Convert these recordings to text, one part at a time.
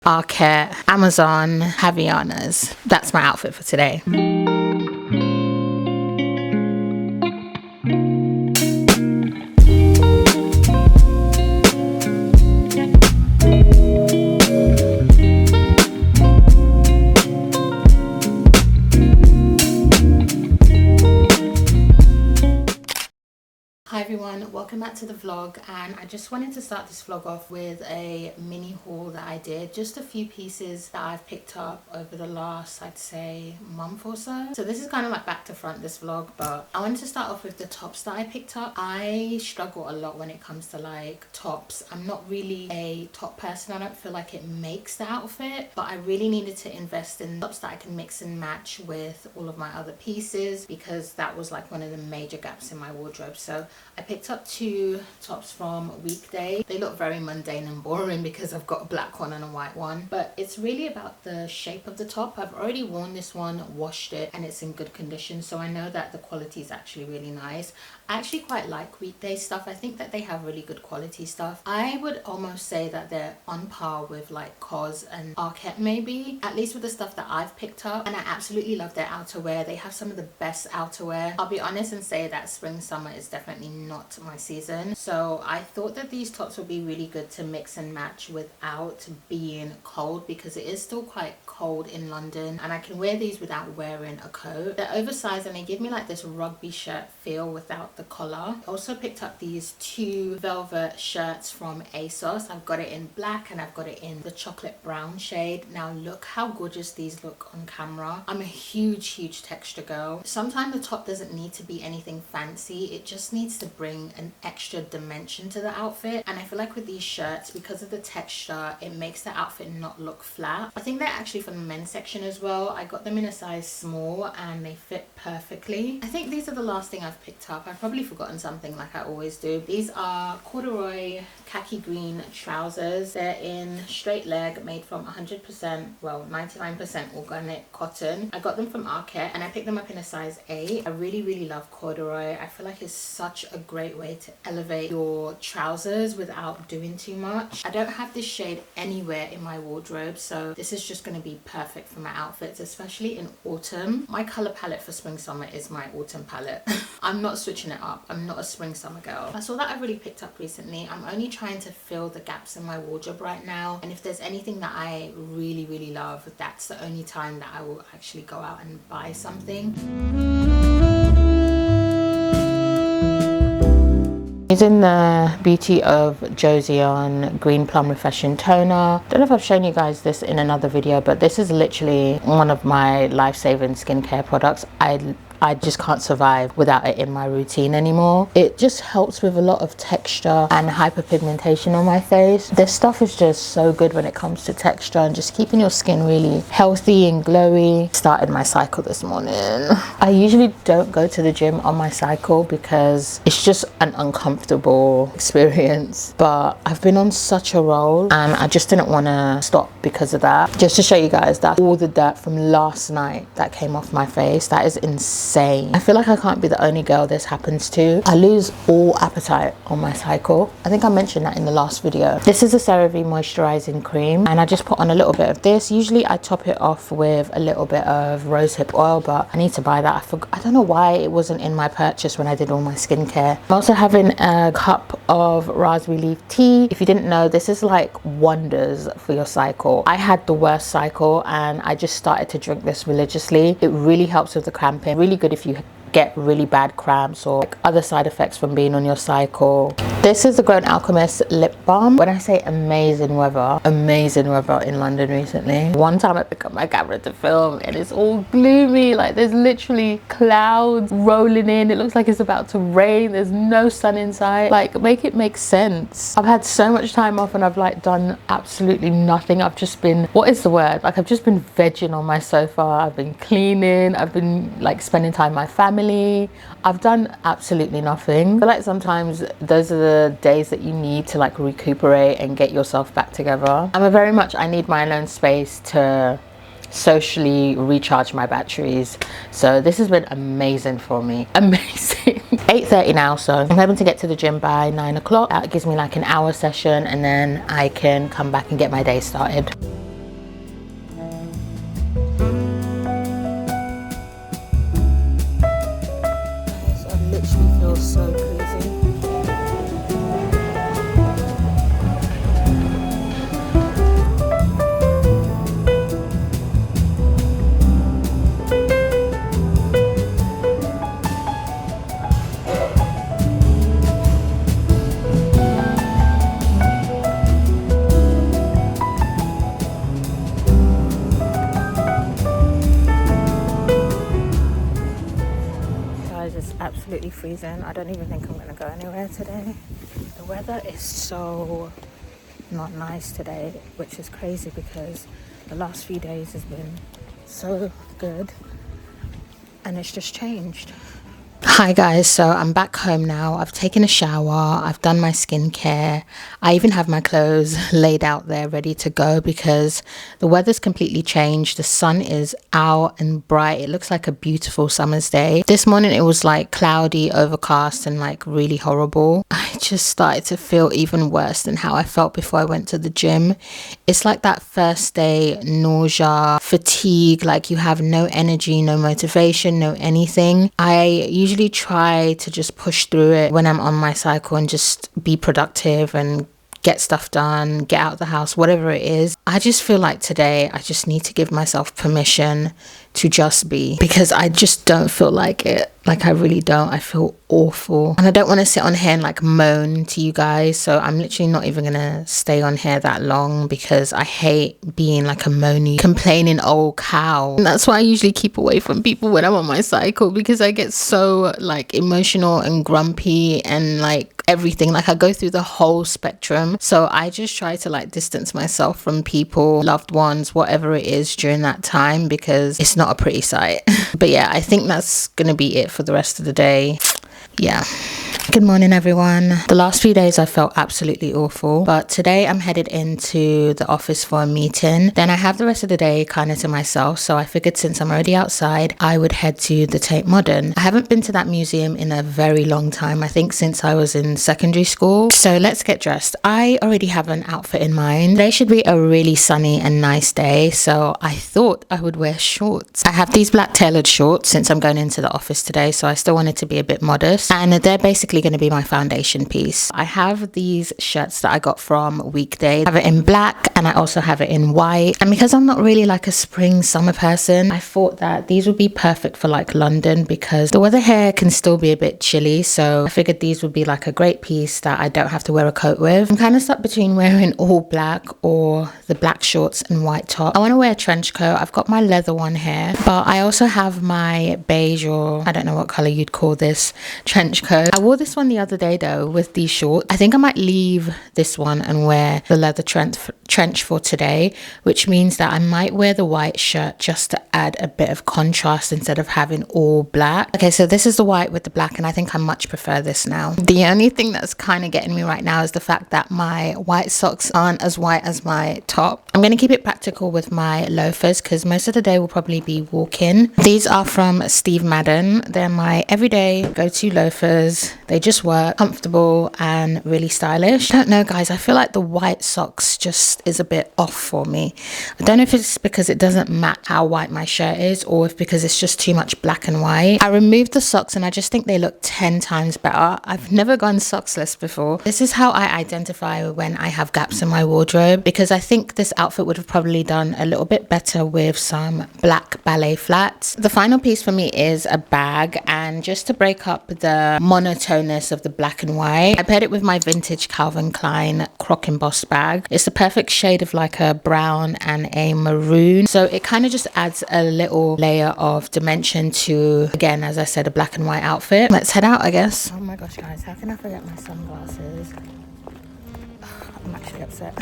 Arket, Amazon, Havaianas. That's my outfit for today. Hi everyone, welcome back to the vlog, and I just wanted to start this vlog off with a mini haul that I did. Just a few pieces that I've picked up over the last, I'd say, month or so. So this is kind of like back to front, this vlog, but I wanted to start off with the tops that I picked up. I struggle a lot when it comes to like tops. I'm not really a top person. I don't feel like it makes the outfit, but I really needed to invest in tops that I can mix and match with all of my other pieces, because that was like one of the major gaps in my wardrobe. So I picked up two tops from Weekday. They look very mundane and boring because I've got a black one and a white one, but it's really about the shape of the top. I've already worn this one, washed it, and it's in good condition, so I know that the quality is actually really nice. I actually quite like Weekday stuff. I think that they have really good quality stuff. I would almost say that they're on par with like COS and Arket, maybe, at least with the stuff that I've picked up, and I absolutely love their outerwear. They have some of the best outerwear. I'll be honest and say that spring summer is definitely not my season, so I thought that these tops would be really good to mix and match without being cold, because it is still quite cold in London, and I can wear these without wearing a coat. They're oversized and they give me like this rugby shirt feel without the collar. I also picked up these two velvet shirts from Asos. I've got it in black and I've got it in the chocolate brown shade. Now look how gorgeous these look on camera. I'm a huge texture girl. Sometimes the top doesn't need to be anything fancy, it just needs to bring an extra dimension to the outfit, and I feel like with these shirts, because of the texture, it makes the outfit not look flat. I think they're actually from the men's section as well. I got them in a size small and they fit perfectly. I think these are the last thing I've picked up. I've probably forgotten something like I always do. These are corduroy khaki green trousers. They're in straight leg, made from 100%, well 99% organic cotton. I got them from Arket and I picked them up in a size 8. I really love corduroy. I feel like it's such a great way to elevate your trousers without doing too much. I don't have this shade anywhere in my wardrobe, so this is just going to be perfect for my outfits, especially in autumn. My color palette for spring summer is my autumn palette. I'm not switching it up. I'm not a spring summer girl. That's all that I really picked up recently. I'm only trying to fill the gaps in my wardrobe right now, and if there's anything that I really love, that's the only time that I will actually go out and buy something. Using the Beauty of Josie on Green Plum Refreshing Toner. Don't know if I've shown you guys this in another video, but this is literally one of my life-saving skincare products. I just can't survive without it in my routine anymore. It just helps with a lot of texture and hyperpigmentation on my face. This stuff is just so good when it comes to texture and just keeping your skin really healthy and glowy. Started my cycle this morning. I usually don't go to the gym on my cycle because it's just an uncomfortable experience, but I've been on such a roll and I just didn't want to stop because of that. Just to show you guys that all the dirt from last night that came off my face, that is insane. I feel like I can't be the only girl this happens to. I lose all appetite on my cycle. I think I mentioned that in the last video. This is a CeraVe moisturizing cream and I just put on a little bit of this. Usually I top it off with a little bit of rosehip oil, but I need to buy that. I don't know why it wasn't in my purchase when I did all my skincare. I'm also having a cup of raspberry leaf tea. If you didn't know, this is like wonders for your cycle. I had the worst cycle and I just started to drink this religiously. It really helps with the cramping. Really good if you get really bad cramps or like other side effects from being on your cycle. This is the Grown Alchemist lip balm. When I say amazing weather in London recently. One time I picked up my camera to film and it's all gloomy, like there's literally clouds rolling in. It looks like it's about to rain. There's no sun in sight. Like, make it make sense. I've had so much time off and I've like done absolutely nothing. I've just been, what is the word? Like, I've just been vegging on my sofa. I've been cleaning. I've been like spending time with my family. I've done absolutely nothing. I feel like sometimes those are the days that you need to like recuperate and get yourself back together. I need my alone space to socially recharge my batteries, so this has been amazing for me. Amazing. 8:30 now, so I'm hoping to get to the gym by 9 o'clock. That gives me like an hour session and then I can come back and get my day started. freezing. I don't even think I'm gonna go anywhere today. The weather is so not nice today, which is crazy because the last few days has been so good and it's just changed. Hi guys, so I'm back home now. I've taken a shower, I've done my skincare. I even have my clothes laid out there ready to go because the weather's completely changed. The sun is out and bright. It looks like a beautiful summer's day. This morning it was like cloudy, overcast and like really horrible. I just started to feel even worse than how I felt before I went to the gym. It's like that first day nausea, fatigue, like you have no energy, no motivation, no anything. I usually try to just push through it when I'm on my cycle and just be productive and get stuff done, get out of the house, whatever it is. I just feel like today I just need to give myself permission to just be, because I just don't feel like it. Like I really don't. I feel awful and I don't want to sit on here and like moan to you guys, so I'm literally not even gonna stay on here that long because I hate being like a moany, complaining old cow. And that's why I usually keep away from people when I'm on my cycle, because I get so like emotional and grumpy and like everything. Like I go through the whole spectrum, so I just try to like distance myself from people, loved ones, whatever it is during that time, because it's not a pretty sight. But yeah, I think that's gonna be it for the rest of the day. Yeah. Good morning everyone. The last few days I felt absolutely awful, but today I'm headed into the office for a meeting. Then I have the rest of the day kind of to myself, so I figured since I'm already outside I would head to the Tate Modern. I haven't been to that museum in a very long time, I think since I was in secondary school. So let's get dressed. I already have an outfit in mind. Today should be a really sunny and nice day, so I thought I would wear shorts. I have these black tailored shorts since I'm going into the office today, so I still wanted to be a bit modest, and they're basically going to be my foundation piece. I have these shirts that I got from Weekday. I have it in black and I also have it in white, and because I'm not really like a spring summer person, I thought that these would be perfect for like London because the weather here can still be a bit chilly, so I figured these would be like a great piece that I don't have to wear a coat with. I'm kind of stuck between wearing all black or the black shorts and white top. I want to wear a trench coat. I've got my leather one here, but I also have my beige, or I don't know what color you'd call this, trench coat. I wore this one the other day though with these shorts. I think I might leave this one and wear the leather trench for today, which means that I might wear the white shirt just to add a bit of contrast instead of having all black. Okay, so this is the white with the black and I think I much prefer this now. The only thing that's kind of getting me right now is the fact that my white socks aren't as white as my top. I'm going to keep it practical with my loafers because most of the day will probably be walking. These are from Steve Madden. They're my everyday go-to loafers. They just work, comfortable and really stylish. I don't know guys, I feel like the white socks just is a bit off for me. I don't know if it's because it doesn't match how white my shirt is or if because it's just too much black and white. I removed the socks and I just think they look 10 times better. I've never gone sockless before. This is how I identify when I have gaps in my wardrobe, because I think this outfit would have probably done a little bit better with some black ballet flats. The final piece for me is a bag, and just to break up the monotoneness of the black and white, I paired it with my vintage Calvin Klein Croc Embossed bag. It's the perfect shade of like a brown and a maroon, so it kind of just adds a little layer of dimension to, again, as I said, a black and white outfit. Let's head out, I guess. Oh my gosh guys, how can I forget my sunglasses? I'm actually upset.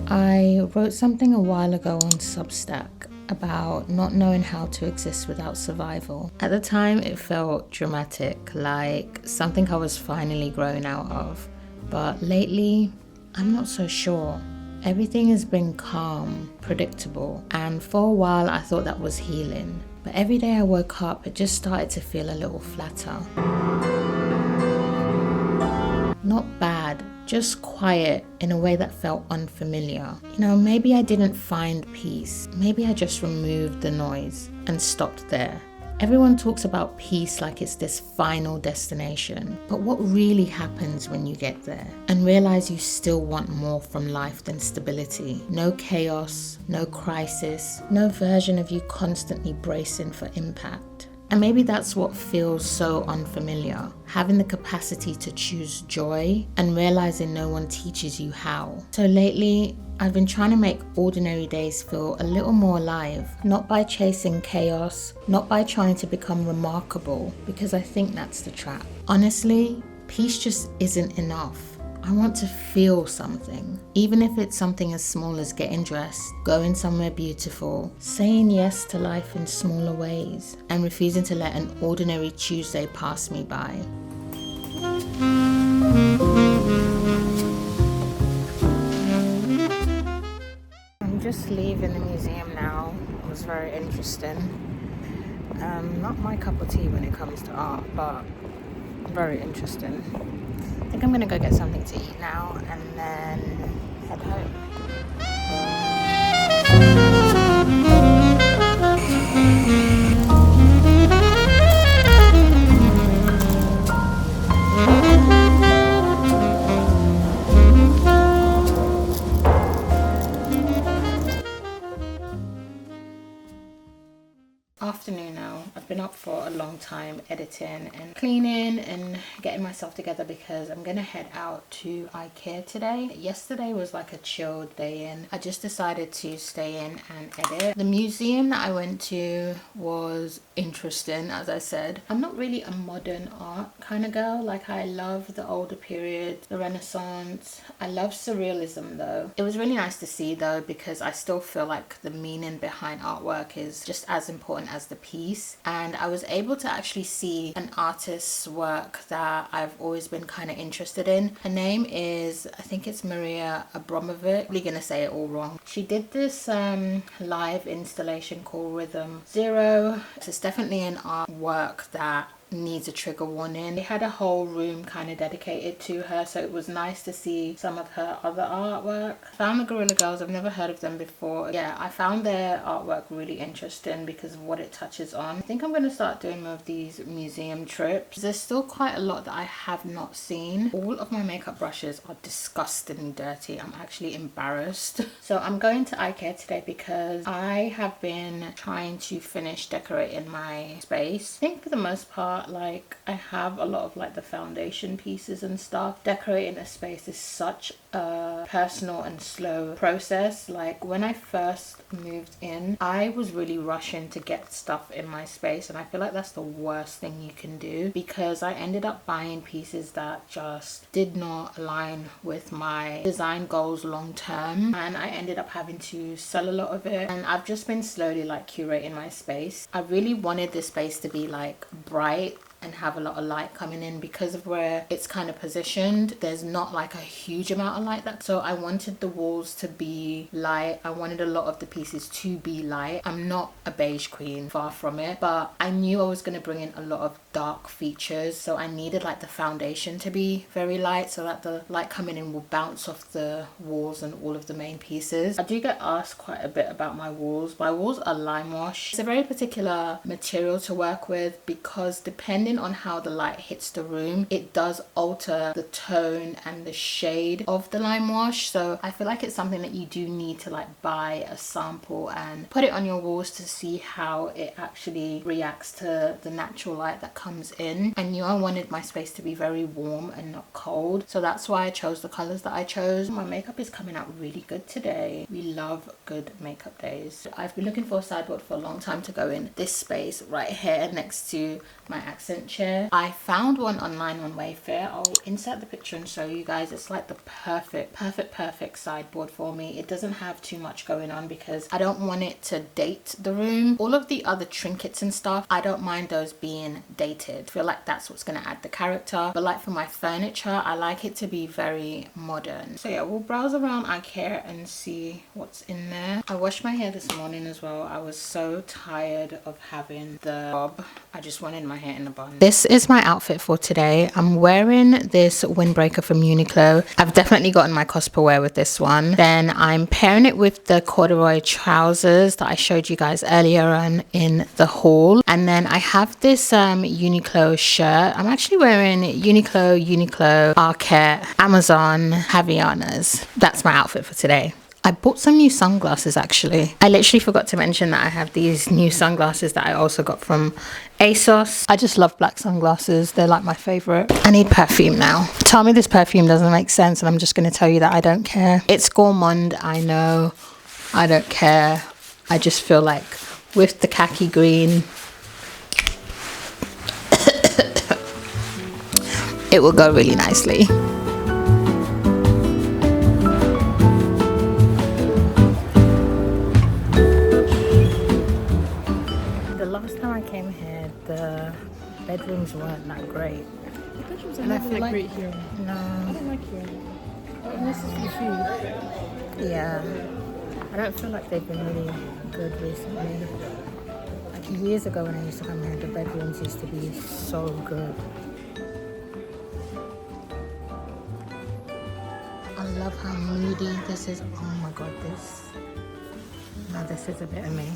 I wrote something a while ago on Substack about not knowing how to exist without survival. At the time it felt dramatic, like something I was finally growing out of, but lately I'm not so sure. Everything has been calm, predictable, and for a while I thought that was healing, but every day I woke up it just started to feel a little flatter. Not bad, just quiet in a way that felt unfamiliar. You know, maybe I didn't find peace. Maybe I just removed the noise and stopped there. Everyone talks about peace like it's this final destination, but what really happens when you get there and realize you still want more from life than stability? No chaos, no crisis, no version of you constantly bracing for impact. And maybe that's what feels so unfamiliar, having the capacity to choose joy and realizing no one teaches you how. So lately, I've been trying to make ordinary days feel a little more alive, not by chasing chaos, not by trying to become remarkable, because I think that's the trap. Honestly, peace just isn't enough. I want to feel something, even if it's something as small as getting dressed, going somewhere beautiful, saying yes to life in smaller ways, and refusing to let an ordinary Tuesday pass me by. I'm just leaving the museum now. It was very interesting. Not my cup of tea when it comes to art, but very interesting. I think I'm gonna go get something to eat now and then head home. Afternoon now. I've been up for a long time editing and cleaning and getting myself together because I'm gonna head out to IKEA today. Yesterday was like a chilled day in. I just decided to stay in and edit. The museum that I went to was interesting, as I said. I'm not really a modern art kind of girl. Like, I love the older period, the Renaissance. I love surrealism though. It was really nice to see though, because I still feel like the meaning behind artwork is just as important as the piece. And I was able to actually see an artist's work that I've always been kind of interested in. Her name is, I think it's Maria Abramovic. Probably gonna say it all wrong. She did this live installation called Rhythm Zero. It's definitely an artwork that needs a trigger warning. They had a whole room kind of dedicated to her, so it was nice to see some of her other artwork. I found the Gorilla Girls. I've never heard of them before. Yeah, I found their artwork really interesting because of what it touches on. I think I'm going to start doing more of these museum trips. There's still quite a lot that I have not seen. All of my makeup brushes are disgustingly dirty. I'm actually embarrassed. So I'm going to IKEA today because I have been trying to finish decorating my space. I think for the most part, like, I have a lot of like the foundation pieces and stuff. Decorating a space is such a personal and slow process. Like, when I first moved in, I was really rushing to get stuff in my space, and I feel like that's the worst thing you can do, because I ended up buying pieces that just did not align with my design goals long term, and I ended up having to sell a lot of it. And I've just been slowly like curating my space. I really wanted this space to be like bright and have a lot of light coming in. Because of where it's kind of positioned, there's not like a huge amount of light, so I wanted the walls to be light. I wanted a lot of the pieces to be light. I'm not a beige queen, far from it, but I knew I was going to bring in a lot of dark features, so I needed like the foundation to be very light so that the light coming in will bounce off the walls and all of the main pieces. I do get asked quite a bit about my walls. My walls are lime wash. It's a very particular material to work with, because depending on how the light hits the room, it does alter the tone and the shade of the lime wash. So I feel like it's something that you do need to like buy a sample and put it on your walls to see how it actually reacts to the natural light that comes in. I knew I wanted my space to be very warm and not cold, so that's why I chose the colors that I chose. My makeup is coming out really good today. We love good makeup days. I've been looking for a sideboard for a long time to go in this space right here next to my accent chair. I found one online on Wayfair. I'll insert the picture and show you guys. It's like the perfect sideboard for me. It doesn't have too much going on because I don't want it to date the room. All of the other trinkets and stuff, I don't mind those being dated. I feel like that's what's going to add the character, but like for my furniture, I like it to be very modern. So yeah, we'll browse around IKEA and see what's in there. I washed my hair this morning as well. I was so tired of having the bob. I just wanted my hair in a bun. This is my outfit for today. I'm wearing this windbreaker from Uniqlo. I've definitely gotten my cosplaywear wear with this one. Then I'm pairing it with the corduroy trousers that I showed you guys earlier on in the haul. And then I have this Uniqlo shirt. I'm actually wearing Uniqlo, Arket, Amazon Havaianas. That's my outfit for today. I bought some new sunglasses actually. I literally forgot to mention that I have these new sunglasses that I also got from Asos. I just love black sunglasses. They're like my favorite. I need perfume now. Tell me this perfume doesn't make sense and I'm just going to tell you that I don't care. It's gourmand, I know. I don't care. I just feel like with the khaki green, it will go really nicely. The last time I came here, the bedrooms weren't that great. The bedrooms are never like great here. No. I don't like here. Unless it's for food. Yeah. I don't feel like they've been really good recently. Like years ago when I used to come here, the bedrooms used to be so good. I love how moody this is. Oh my god, this is a bit of me.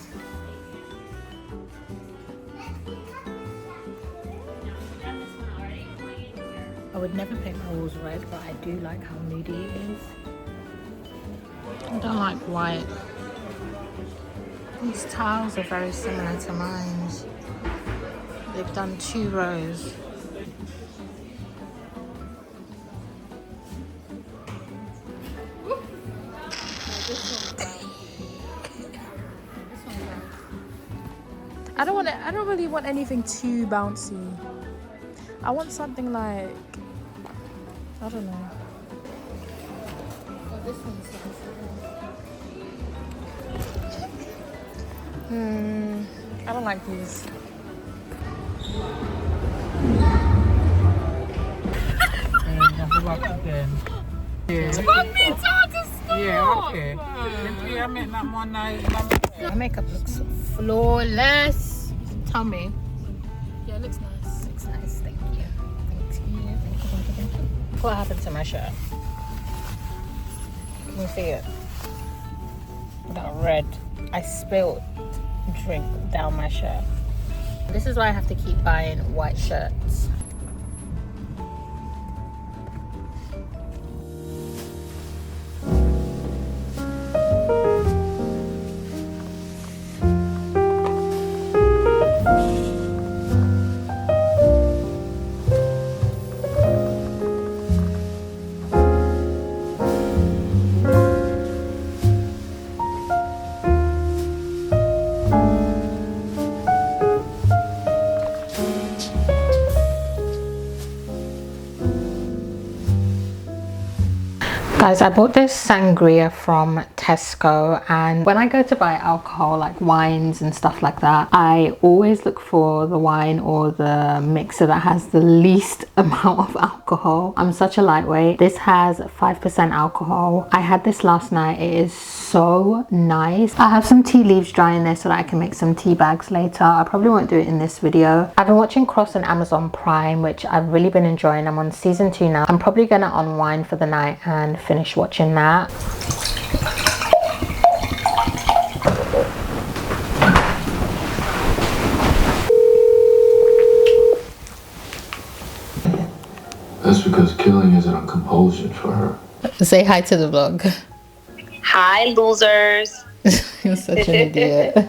I would never paint my walls red, but I do like how moody it is. I don't like white. These tiles are very similar to mine. They've done 2 rows. I don't really want anything too bouncy. I want something like, I don't know. Oh, this one's I don't like these. Yeah, okay. My makeup looks flawless. Tell me. Yeah, it looks nice. Looks nice, thank you. Thank you. What happened to my shirt? Can you see it? I got red. I spilled drink down my shirt. This is why I have to keep buying white shirts. Guys, I bought this sangria from Tesco, and when I go to buy alcohol like wines and stuff like that, I always look for the wine or the mixer that has the least amount of alcohol. I'm such a lightweight. This has 5% alcohol. I had this last night. It is so nice. I have some tea leaves drying there so that I can make some tea bags later. I probably won't do it in this video. I've been watching Cross on Amazon Prime, which I've really been enjoying. I'm on season 2 now. I'm probably gonna unwind for the night and finish watching that. That's because killing isn't a compulsion for her. Say hi to the vlog. Hi, losers. You're such an idiot.